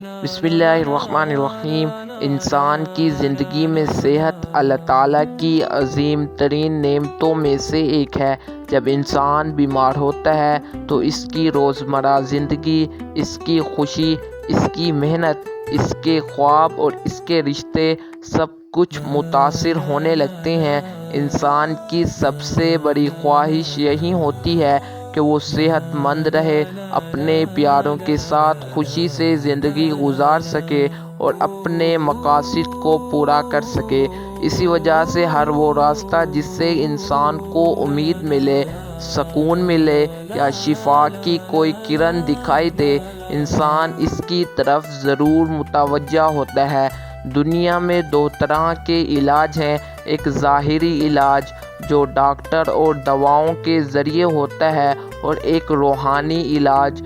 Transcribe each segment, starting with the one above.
بسم اللہ الرحمن الرحیم۔ انسان کی زندگی میں صحت اللہ تعالیٰ کی عظیم ترین نعمتوں میں سے ایک ہے۔ جب انسان بیمار ہوتا ہے تو اس کی روزمرہ زندگی، اس کی خوشی، اس کی محنت، اس کے خواب اور اس کے رشتے سب کچھ متاثر ہونے لگتے ہیں۔ انسان کی سب سے بڑی خواہش یہی ہوتی ہے کہ وہ صحت مند رہے، اپنے پیاروں کے ساتھ خوشی سے زندگی گزار سکے اور اپنے مقاصد کو پورا کر سکے۔ اسی وجہ سے ہر وہ راستہ جس سے انسان کو امید ملے، سکون ملے یا شفا کی کوئی کرن دکھائی دے، انسان اس کی طرف ضرور متوجہ ہوتا ہے۔ دنیا میں دو طرح کے علاج ہیں، ایک ظاہری علاج جو ڈاکٹر اور دواؤں کے ذریعے ہوتا ہے، اور ایک روحانی علاج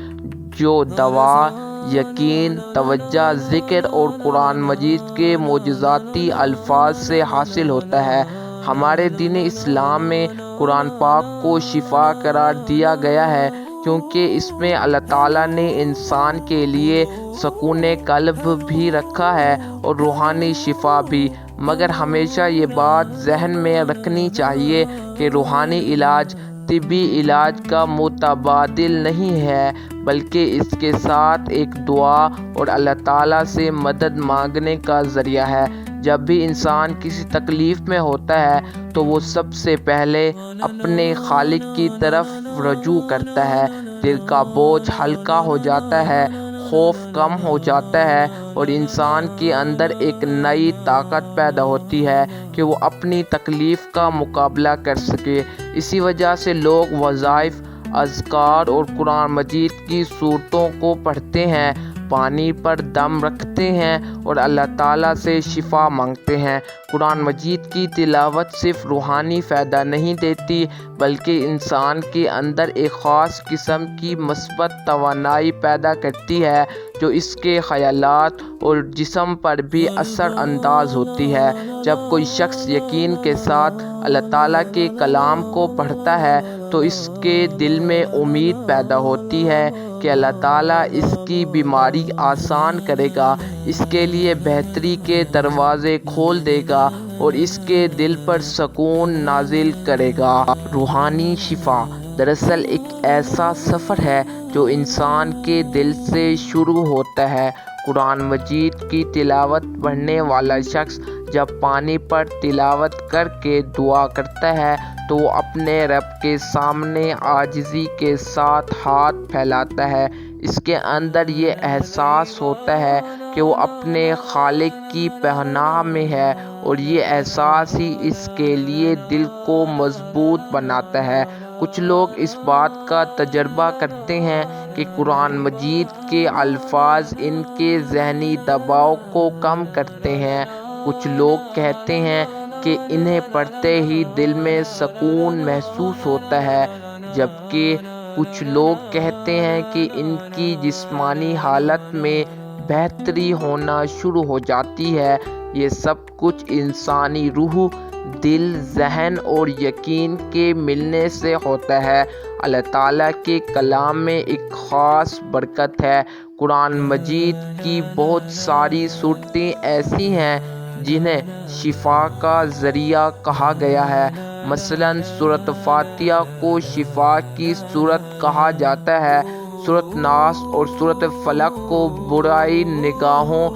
جو دعا، یقین، توجہ، ذکر اور قرآن مجید کے معجزاتی الفاظ سے حاصل ہوتا ہے۔ ہمارے دین اسلام میں قرآن پاک کو شفا قرار دیا گیا ہے، کیونکہ اس میں اللہ تعالیٰ نے انسان کے لیے سکون قلب بھی رکھا ہے اور روحانی شفا بھی۔ مگر ہمیشہ یہ بات ذہن میں رکھنی چاہیے کہ روحانی علاج طبی علاج کا متبادل نہیں ہے، بلکہ اس کے ساتھ ایک دعا اور اللہ تعالیٰ سے مدد مانگنے کا ذریعہ ہے۔ جب بھی انسان کسی تکلیف میں ہوتا ہے تو وہ سب سے پہلے اپنے خالق کی طرف رجوع کرتا ہے۔ دل کا بوجھ ہلکا ہو جاتا ہے، خوف کم ہو جاتا ہے اور انسان کے اندر ایک نئی طاقت پیدا ہوتی ہے کہ وہ اپنی تکلیف کا مقابلہ کر سکے۔ اسی وجہ سے لوگ وظائف، اذکار اور قرآن مجید کی سورتوں کو پڑھتے ہیں، پانی پر دم رکھتے ہیں اور اللہ تعالیٰ سے شفا مانگتے ہیں۔ قرآن مجید کی تلاوت صرف روحانی فائدہ نہیں دیتی، بلکہ انسان کے اندر ایک خاص قسم کی مثبت توانائی پیدا کرتی ہے جو اس کے خیالات اور جسم پر بھی اثر انداز ہوتی ہے۔ جب کوئی شخص یقین کے ساتھ اللہ تعالیٰ کے کلام کو پڑھتا ہے تو اس کے دل میں امید پیدا ہوتی ہے کہ اللہ تعالیٰ اس کی بیماری آسان کرے گا، اس کے لیے بہتری کے دروازے کھول دے گا اور اس کے دل پر سکون نازل کرے گا۔ روحانی شفا دراصل ایک ایسا سفر ہے جو انسان کے دل سے شروع ہوتا ہے۔ قرآن مجید کی تلاوت پڑھنے والا شخص جب پانی پر تلاوت کر کے دعا کرتا ہے تو وہ اپنے رب کے سامنے عاجزی کے ساتھ ہاتھ پھیلاتا ہے۔ اس کے اندر یہ احساس ہوتا ہے کہ وہ اپنے خالق کی پناہ میں ہے، اور یہ احساس ہی اس کے لیے دل کو مضبوط بناتا ہے۔ کچھ لوگ اس بات کا تجربہ کرتے ہیں کہ قرآن مجید کے الفاظ ان کے ذہنی دباؤ کو کم کرتے ہیں۔ کچھ لوگ کہتے ہیں کہ انہیں پڑھتے ہی دل میں سکون محسوس ہوتا ہے، جبکہ کچھ لوگ کہتے ہیں کہ ان کی جسمانی حالت میں بہتری ہونا شروع ہو جاتی ہے۔ یہ سب کچھ انسانی روح، دل، ذہن اور یقین کے ملنے سے ہوتا ہے۔ اللہ تعالیٰ کے کلام میں ایک خاص برکت ہے۔ قرآن مجید کی بہت ساری سورتیں ایسی ہیں جنہیں شفا کا ذریعہ کہا گیا ہے۔ مثلاً سورۃ فاتحہ کو شفا کی سورت کہا جاتا ہے۔ سورۃ ناس اور سورۃ فلق کو برائی، نگاہوں،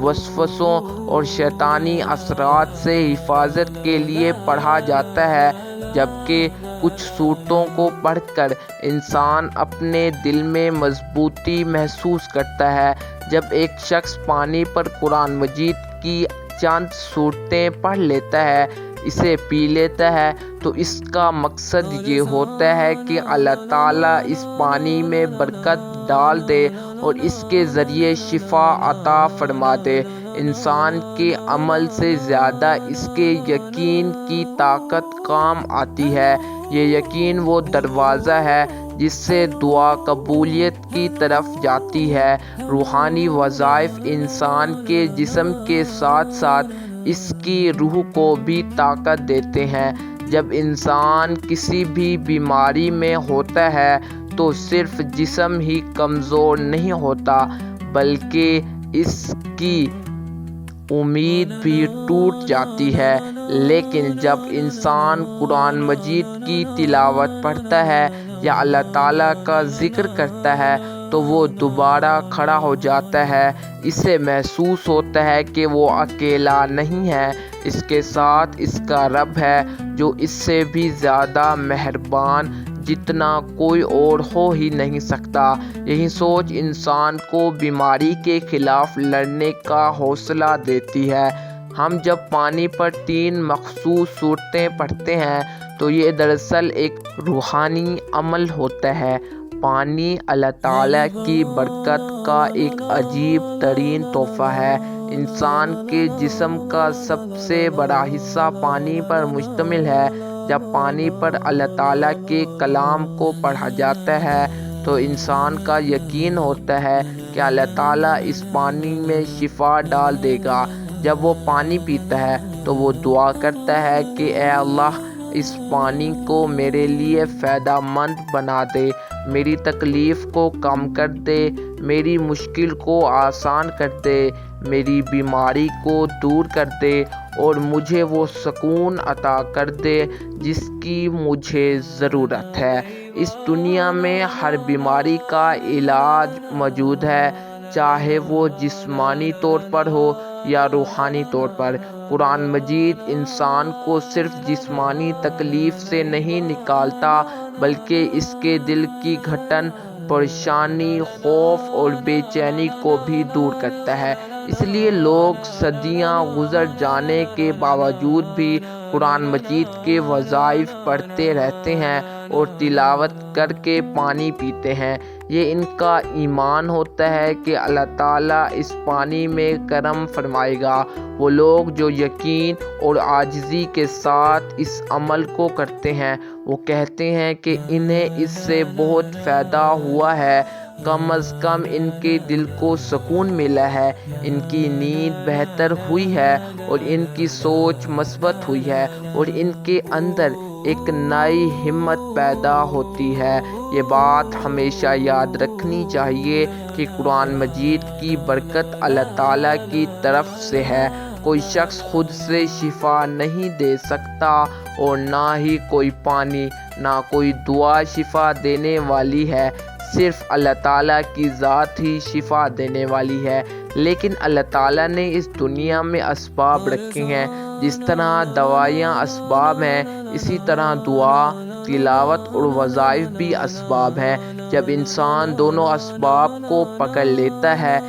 وسوسوں اور شیطانی اثرات سے حفاظت کے لیے پڑھا جاتا ہے، جبکہ کچھ سورتوں کو پڑھ کر انسان اپنے دل میں مضبوطی محسوس کرتا ہے۔ جب ایک شخص پانی پر قرآن مجید کی چند سورتیں پڑھ لیتا ہے، اسے پی لیتا ہے، تو اس کا مقصد یہ ہوتا ہے کہ اللہ تعالیٰ اس پانی میں برکت ڈال دے اور اس کے ذریعے شفا عطا فرما دے۔ انسان کے عمل سے زیادہ اس کے یقین کی طاقت کام آتی ہے۔ یہ یقین وہ دروازہ ہے جس سے دعا قبولیت کی طرف جاتی ہے۔ روحانی وظائف انسان کے جسم کے ساتھ ساتھ اس کی روح کو بھی طاقت دیتے ہیں۔ جب انسان کسی بھی بیماری میں ہوتا ہے تو صرف جسم ہی کمزور نہیں ہوتا، بلکہ اس کی امید بھی ٹوٹ جاتی ہے۔ لیکن جب انسان قرآن مجید کی تلاوت پڑھتا ہے یا اللہ تعالیٰ کا ذکر کرتا ہے تو وہ دوبارہ کھڑا ہو جاتا ہے۔ اسے محسوس ہوتا ہے کہ وہ اکیلا نہیں ہے، اس کے ساتھ اس کا رب ہے جو اس سے بھی زیادہ مہربان، جتنا کوئی اور ہو ہی نہیں سکتا۔ یہی سوچ انسان کو بیماری کے خلاف لڑنے کا حوصلہ دیتی ہے۔ ہم جب پانی پر 3 مخصوص صورتیں پڑھتے ہیں تو یہ دراصل ایک روحانی عمل ہوتا ہے۔ پانی اللہ تعالیٰ کی برکت کا ایک عجیب ترین تحفہ ہے۔ انسان کے جسم کا سب سے بڑا حصہ پانی پر مشتمل ہے۔ جب پانی پر اللہ تعالیٰ کے کلام کو پڑھا جاتا ہے تو انسان کا یقین ہوتا ہے کہ اللہ تعالیٰ اس پانی میں شفا ڈال دے گا۔ جب وہ پانی پیتا ہے تو وہ دعا کرتا ہے کہ اے اللہ، اس پانی کو میرے لیے فائدہ مند بنا دے، میری تکلیف کو کم کر دے، میری مشکل کو آسان کر دے، میری بیماری کو دور کر دے اور مجھے وہ سکون عطا کر دے جس کی مجھے ضرورت ہے۔ اس دنیا میں ہر بیماری کا علاج موجود ہے، چاہے وہ جسمانی طور پر ہو یا روحانی طور پر۔ قرآن مجید انسان کو صرف جسمانی تکلیف سے نہیں نکالتا بلکہ اس کے دل کی گھٹن، پریشانی، خوف اور بے چینی کو بھی دور کرتا ہے۔ اس لیے لوگ صدیاں گزر جانے کے باوجود بھی قرآن مجید کے وظائف پڑھتے رہتے ہیں اور تلاوت کر کے پانی پیتے ہیں۔ یہ ان کا ایمان ہوتا ہے کہ اللہ تعالیٰ اس پانی میں کرم فرمائے گا۔ وہ لوگ جو یقین اور عاجزی کے ساتھ اس عمل کو کرتے ہیں وہ کہتے ہیں کہ انہیں اس سے بہت فائدہ ہوا ہے، کم از کم ان کے دل کو سکون ملا ہے، ان کی نیند بہتر ہوئی ہے اور ان کی سوچ مثبت ہوئی ہے اور ان کے اندر ایک نئی ہمت پیدا ہوتی ہے۔ یہ بات ہمیشہ یاد رکھنی چاہیے کہ قرآن مجید کی برکت اللہ تعالیٰ کی طرف سے ہے۔ کوئی شخص خود سے شفا نہیں دے سکتا اور نہ ہی کوئی پانی، نہ کوئی دعا شفا دینے والی ہے، صرف اللہ تعالیٰ کی ذات ہی شفا دینے والی ہے۔ لیکن اللہ تعالیٰ نے اس دنیا میں اسباب رکھے ہیں۔ جس طرح دوائیاں اسباب ہیں، اسی طرح دعا، تلاوت اور وظائف بھی اسباب ہیں۔ جب انسان دونوں اسباب کو پکڑ لیتا ہے،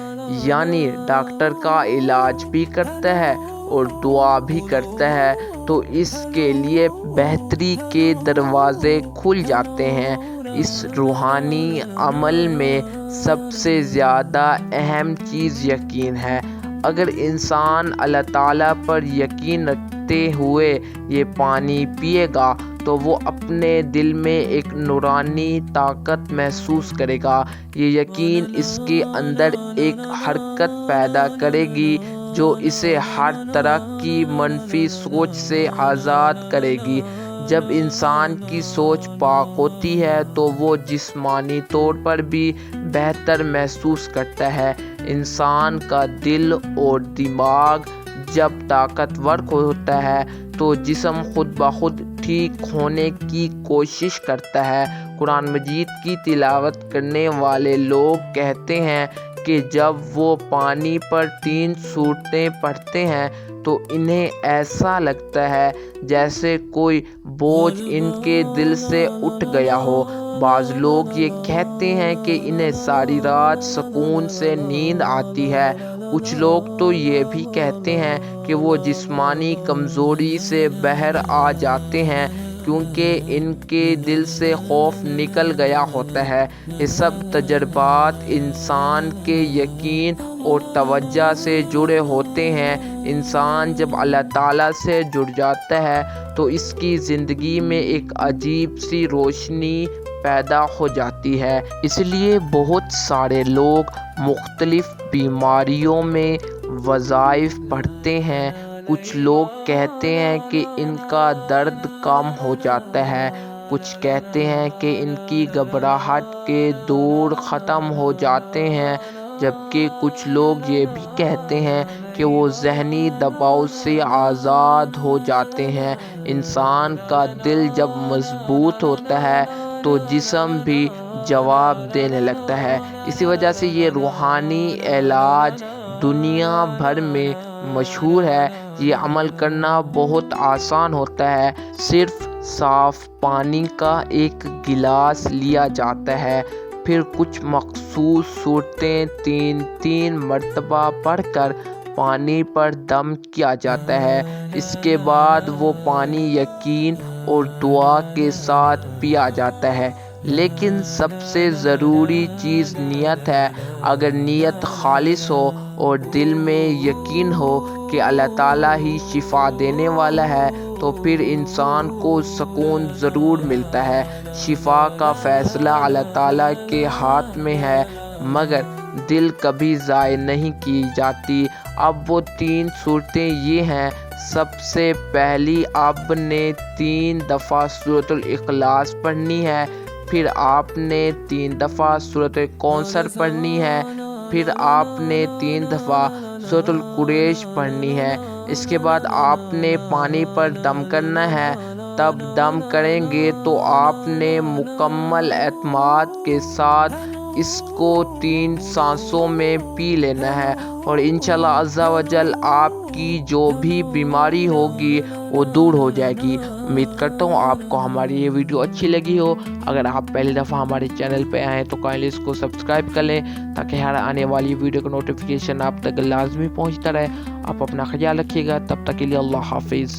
یعنی ڈاکٹر کا علاج بھی کرتا ہے اور دعا بھی کرتا ہے، تو اس کے لیے بہتری کے دروازے کھل جاتے ہیں۔ اس روحانی عمل میں سب سے زیادہ اہم چیز یقین ہے۔ اگر انسان اللہ تعالیٰ پر یقین رکھتے ہوئے یہ پانی پیے گا تو وہ اپنے دل میں ایک نورانی طاقت محسوس کرے گا۔ یہ یقین اس کے اندر ایک حرکت پیدا کرے گی جو اسے ہر طرح کی منفی سوچ سے آزاد کرے گی۔ جب انسان کی سوچ پاک ہوتی ہے تو وہ جسمانی طور پر بھی بہتر محسوس کرتا ہے۔ انسان کا دل اور دماغ جب طاقتور ہوتا ہے تو جسم خود بخود ٹھیک ہونے کی کوشش کرتا ہے۔ قرآن مجید کی تلاوت کرنے والے لوگ کہتے ہیں کہ جب وہ پانی پر 3 صورتیں پڑھتے ہیں تو انہیں ایسا لگتا ہے جیسے کوئی بوجھ ان کے دل سے اٹھ گیا ہو۔ بعض لوگ یہ کہتے ہیں کہ انہیں ساری رات سکون سے نیند آتی ہے۔ کچھ لوگ تو یہ بھی کہتے ہیں کہ وہ جسمانی کمزوری سے باہر آ جاتے ہیں کیونکہ ان کے دل سے خوف نکل گیا ہوتا ہے۔ یہ سب تجربات انسان کے یقین اور توجہ سے جڑے ہوتے ہیں۔ انسان جب اللہ تعالیٰ سے جڑ جاتا ہے تو اس کی زندگی میں ایک عجیب سی روشنی پیدا ہو جاتی ہے۔ اس لیے بہت سارے لوگ مختلف بیماریوں میں وظائف پڑھتے ہیں۔ کچھ لوگ کہتے ہیں کہ ان کا درد کم ہو جاتا ہے، کچھ کہتے ہیں کہ ان کی گھبراہٹ کے دور ختم ہو جاتے ہیں، جبکہ کچھ لوگ یہ بھی کہتے ہیں کہ وہ ذہنی دباؤ سے آزاد ہو جاتے ہیں۔ انسان کا دل جب مضبوط ہوتا ہے تو جسم بھی جواب دینے لگتا ہے۔ اسی وجہ سے یہ روحانی علاج دنیا بھر میں مشہور ہے۔ یہ عمل کرنا بہت آسان ہوتا ہے۔ صرف صاف پانی کا ایک گلاس لیا جاتا ہے، پھر کچھ مخصوص صورتیں 3 مرتبہ پڑھ کر پانی پر دم کیا جاتا ہے۔ اس کے بعد وہ پانی یقین اور دعا کے ساتھ پیا جاتا ہے۔ لیکن سب سے ضروری چیز نیت ہے۔ اگر نیت خالص ہو اور دل میں یقین ہو کہ اللہ تعالیٰ ہی شفا دینے والا ہے تو پھر انسان کو سکون ضرور ملتا ہے۔ شفا کا فیصلہ اللہ تعالیٰ کے ہاتھ میں ہے، مگر دل کبھی ضائع نہیں کی جاتی۔ اب وہ 3 صورتیں یہ ہیں۔ سب سے پہلی آپ نے 3 دفعہ سورۃ الاخلاص پڑھنی ہے، پھر آپ نے 3 دفعہ سورۃ الکوثر پڑھنی ہے، پھر آپ نے 3 دفعہ سورۃ القریش پڑھنی ہے۔ اس کے بعد آپ نے پانی پر دم کرنا ہے۔ تب دم کریں گے تو آپ نے مکمل اعتماد کے ساتھ اس کو 3 سانسوں میں پی لینا ہے، اور انشاءاللہ عز و جل آپ کی جو بھی بیماری ہوگی وہ دور ہو جائے گی۔ امید کرتا ہوں آپ کو ہماری یہ ویڈیو اچھی لگی ہو۔ اگر آپ پہلی دفعہ ہمارے چینل پہ آئے ہیں تو کائنڈلی اس کو سبسکرائب کر لیں تاکہ ہر آنے والی ویڈیو کا نوٹیفیکیشن آپ تک لازمی پہنچتا رہے۔ آپ اپنا خیال رکھیے گا، تب تک کے لیے اللہ حافظ۔